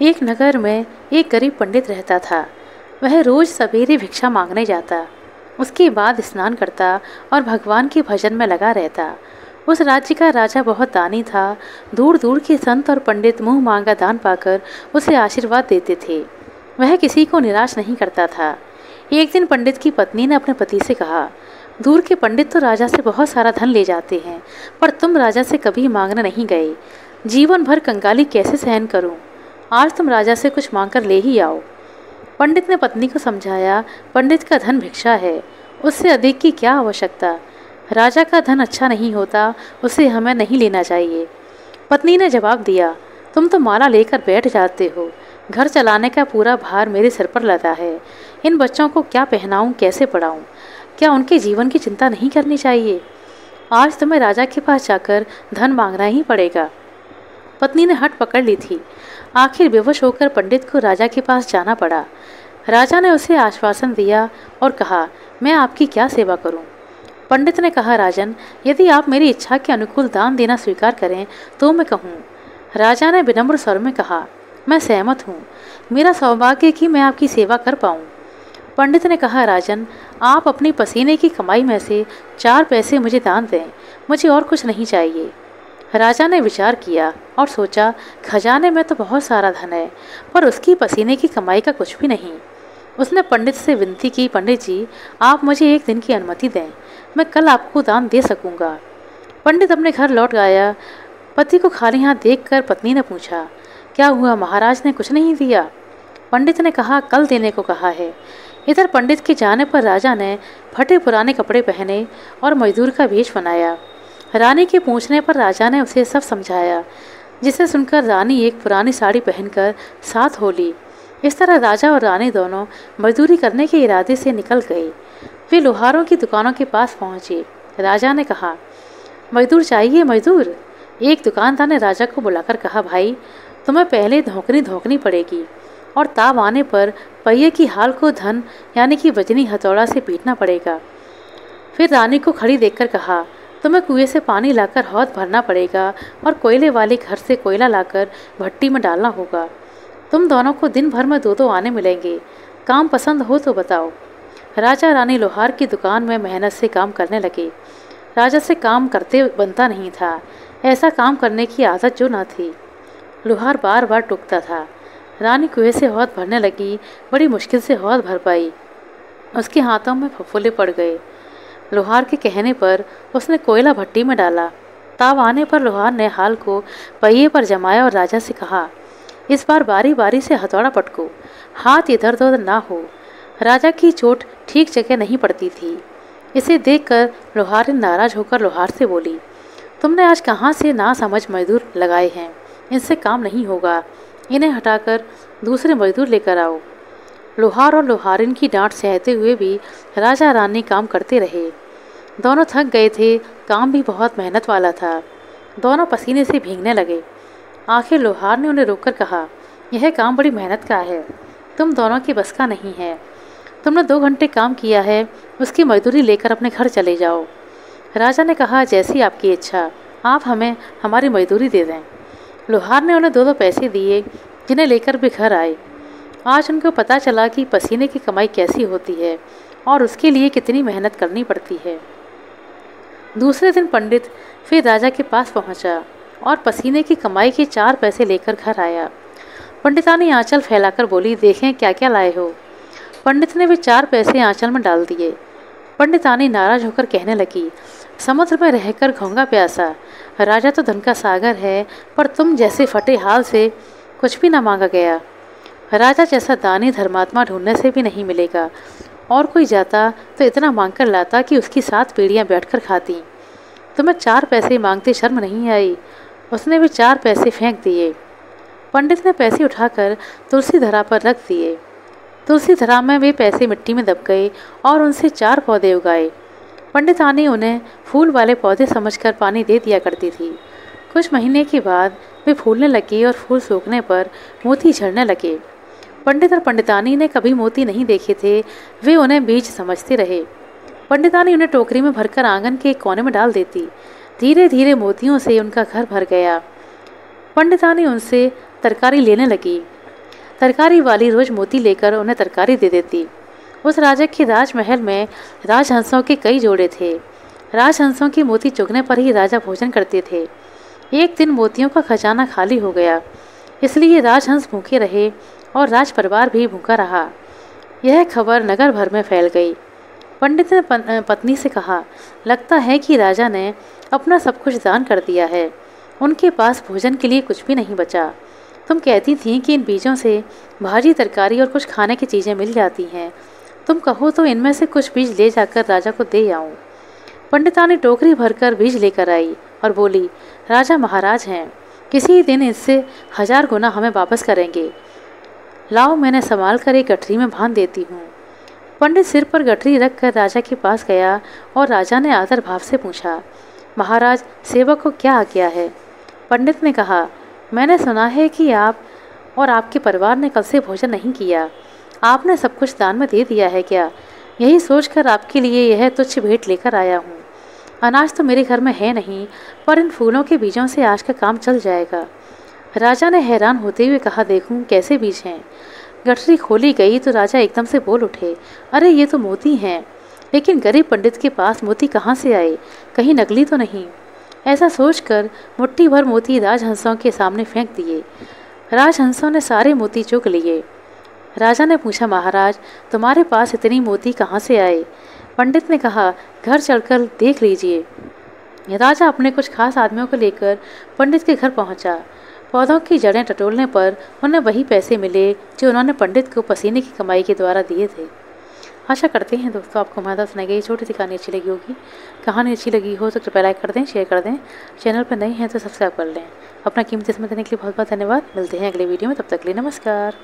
एक नगर में एक गरीब पंडित रहता था। वह रोज सवेरे भिक्षा मांगने जाता, उसके बाद स्नान करता और भगवान के भजन में लगा रहता। उस राज्य का राजा बहुत दानी था। दूर दूर के संत और पंडित मुंह मांगा दान पाकर उसे आशीर्वाद देते थे। वह किसी को निराश नहीं करता था। एक दिन पंडित की पत्नी ने अपने पति से कहा, दूर के पंडित तो राजा से बहुत सारा धन ले जाते हैं, पर तुम राजा से कभी मांगने नहीं गए। जीवन भर कंगाली कैसे सहन करूं? आज तुम राजा से कुछ मांग कर ले ही आओ। पंडित ने पत्नी को समझाया, पंडित का धन भिक्षा है, उससे अधिक की क्या आवश्यकता। राजा का धन अच्छा नहीं होता, उसे हमें नहीं लेना चाहिए। पत्नी ने जवाब दिया, तुम तो माला लेकर बैठ जाते हो, घर चलाने का पूरा भार मेरे सिर पर लदा है। इन बच्चों को क्या पहनाऊं, कैसे पढ़ाऊं? क्या उनके जीवन की चिंता नहीं करनी चाहिए? आज तुम्हें राजा के पास जाकर धन मांगना ही पड़ेगा। पत्नी ने हट पकड़ ली थी। आखिर बेवश होकर पंडित को राजा के पास जाना पड़ा। राजा ने उसे आश्वासन दिया और कहा, मैं आपकी क्या सेवा करूं? पंडित ने कहा, राजन, यदि आप मेरी इच्छा के अनुकूल दान देना स्वीकार करें तो मैं कहूँ। राजा ने विनम्र स्वर में कहा, मैं सहमत हूँ। मेरा सौभाग्य कि मैं आपकी सेवा कर पाऊँ। पंडित ने कहा, राजन, आप अपनी पसीने की कमाई में से 4 पैसे मुझे दान दें, मुझे और कुछ नहीं चाहिए। राजा ने विचार किया और सोचा, खजाने में तो बहुत सारा धन है, पर उसकी पसीने की कमाई का कुछ भी नहीं। उसने पंडित से विनती की, पंडित जी, आप मुझे 1 दिन की अनुमति दें, मैं कल आपको दान दे सकूंगा। पंडित अपने घर लौट गया। पति को खाली हाथ देखकर पत्नी ने पूछा, क्या हुआ, महाराज ने कुछ नहीं दिया? पंडित ने कहा, कल देने को कहा है। इधर पंडित के जाने पर राजा ने फटे पुराने कपड़े पहने और मजदूर का वेश बनाया। रानी के पूछने पर राजा ने उसे सब समझाया, जिसे सुनकर रानी एक पुरानी साड़ी पहनकर साथ हो ली। इस तरह राजा और रानी दोनों मजदूरी करने के इरादे से निकल गए। वे लोहारों की दुकानों के पास पहुंचे। राजा ने कहा, मजदूर चाहिए, मजदूर। एक दुकानदार ने राजा को बुलाकर कहा, भाई, तुम्हें पहले धोकनी पड़ेगी और ताव आने पर पहिए की हाल को धन यानी कि वजनी हथौड़ा से पीटना पड़ेगा। फिर रानी को खड़ी देखकर कहा, तुम्हें कुएं से पानी लाकर हौद भरना पड़ेगा और कोयले वाले घर से कोयला लाकर भट्टी में डालना होगा। तुम दोनों को दिन भर में 2-2 आने मिलेंगे। काम पसंद हो तो बताओ। राजा रानी लोहार की दुकान में मेहनत से काम करने लगे। राजा से काम करते बनता नहीं था, ऐसा काम करने की आदत जो न थी। लोहार बार बार टूकता था। रानी कुएं से हौद भरने लगी, बड़ी मुश्किल से हौद भर पाई। उसके हाथों में फफोले पड़ गए। लोहार के कहने पर उसने कोयला भट्टी में डाला। ताव आने पर लोहार ने हाल को पहिए पर जमाया और राजा से कहा, इस बार बारी बारी से हथौड़ा पटको, हाथ इधर उधर ना हो। राजा की चोट ठीक जगह नहीं पड़ती थी। इसे देखकर लोहार ने नाराज होकर लोहार से बोली, तुमने आज कहाँ से ना समझ मजदूर लगाए हैं, इनसे काम नहीं होगा। इन्हें हटाकर दूसरे मजदूर लेकर आओ। लोहार और लोहारिन की डांट सहते हुए भी राजा रानी काम करते रहे। दोनों थक गए थे, काम भी बहुत मेहनत वाला था। दोनों पसीने से भीगने लगे। आखिर लोहार ने उन्हें रोककर कहा, यह काम बड़ी मेहनत का है, तुम दोनों की बस का नहीं है। तुमने 2 घंटे काम किया है, उसकी मजदूरी लेकर अपने घर चले जाओ। राजा ने कहा, जैसी आपकी इच्छा, आप हमें हमारी मजदूरी दे दें। लोहार ने उन्हें 2-2 पैसे दिए, जिन्हें लेकर भी घर आए। आज उनको पता चला कि पसीने की कमाई कैसी होती है और उसके लिए कितनी मेहनत करनी पड़ती है। दूसरे दिन पंडित फिर राजा के पास पहुंचा और पसीने की कमाई के 4 पैसे लेकर घर आया। पंडितानी आंचल फैलाकर बोली, देखें क्या क्या लाए हो। पंडित ने वे 4 पैसे आंचल में डाल दिए। पंडितानी नाराज होकर कहने लगी, समुद्र में रहकर घोंगा प्यासा, राजा तो धन का सागर है, पर तुम जैसे फटे हाल से कुछ भी न मांगा गया। राजा जैसा दानी धर्मात्मा ढूंढने से भी नहीं मिलेगा। और कोई जाता तो इतना मांग कर लाता कि उसकी 7 पीढ़ियाँ बैठकर खाती। तुम्हें 4 पैसे मांगते शर्म नहीं आई। उसने भी 4 पैसे फेंक दिए। पंडित ने पैसे उठाकर तुलसी धरा पर रख दिए। तुलसी धरा में वे पैसे मिट्टी में दब गए और उनसे 4 पौधे उगाए। पंडितानी उन्हें फूल वाले पौधे समझकर पानी दे दिया करती थी। कुछ महीने के बाद वे फूलने लगे और फूल सूखने पर मोती झड़ने लगे। पंडित और पंडितानी ने कभी मोती नहीं देखे थे, वे उन्हें बीज समझते रहे। पंडितानी उन्हें टोकरी में भरकर आंगन के एक कोने में डाल देती। धीरे धीरे मोतियों से उनका घर भर गया। पंडितानी उनसे तरकारी लेने लगी। तरकारी वाली रोज मोती लेकर उन्हें तरकारी दे देती। उस राजा के राजमहल में राजहंसों के कई जोड़े थे। राजहंसों की मोती चुगने पर ही राजा भोजन करते थे। एक दिन मोतियों का खजाना खाली हो गया, इसलिए राजहंस भूखे रहे और राज परिवार भी भूखा रहा। यह खबर नगर भर में फैल गई। पंडित ने पत्नी से कहा, लगता है कि राजा ने अपना सब कुछ दान कर दिया है। उनके पास भोजन के लिए कुछ भी नहीं बचा। तुम कहती थी कि इन बीजों से भाजी, तरकारी और कुछ खाने की चीज़ें मिल जाती हैं। तुम कहो तो इनमें से कुछ बीज ले जाकर राजा को दे आऊँ। पंडितानी टोकरी भरकर बीज लेकर आई और बोली, राजा महाराज हैं, किसी दिन इससे 1000 गुना हमें वापस करेंगे। लाओ, मैंने संभाल कर एक गठरी में बांध देती हूँ। पंडित सिर पर गठरी रख कर राजा के पास गया और राजा ने आदर भाव से पूछा, महाराज, सेवक को क्या आज्ञा है? पंडित ने कहा, मैंने सुना है कि आप और आपके परिवार ने कल से भोजन नहीं किया। आपने सब कुछ दान में दे दिया है क्या? यही सोचकर आपके लिए यह तुच्छ भेंट लेकर आया हूँ। अनाज तो मेरे घर में है नहीं, पर इन फूलों के बीजों से आज का काम चल जाएगा। राजा ने हैरान होते हुए कहा, देखूं कैसे बीज हैं। गठरी खोली गई तो राजा एकदम से बोल उठे, अरे ये तो मोती हैं। लेकिन गरीब पंडित के पास मोती कहाँ से आए? कहीं नकली तो नहीं? ऐसा सोचकर मुट्ठी भर मोती राजहंसों के सामने फेंक दिए। राजहंसों ने सारे मोती चुग लिए। राजा ने पूछा, महाराज, तुम्हारे पास इतनी मोती कहाँ से आए? पंडित ने कहा, घर चलकर देख लीजिए। राजा अपने कुछ खास आदमियों को लेकर पंडित के घर पहुंचा। पौधों की जड़ें टटोलने पर उन्हें वही पैसे मिले जो उन्होंने पंडित को पसीने की कमाई के द्वारा दिए थे। आशा करते हैं दोस्तों आपको हमारे द्वारा सुनाई गई छोटी सी कहानी अच्छी लगी होगी। कहानी अच्छी लगी हो तो कृपया लाइक कर दें, शेयर कर दें। चैनल पर नए हैं तो सब्सक्राइब कर लें। अपना कीमती समय देने के लिए बहुत बहुत धन्यवाद। मिलते हैं अगले वीडियो में, तब तक के लिए नमस्कार।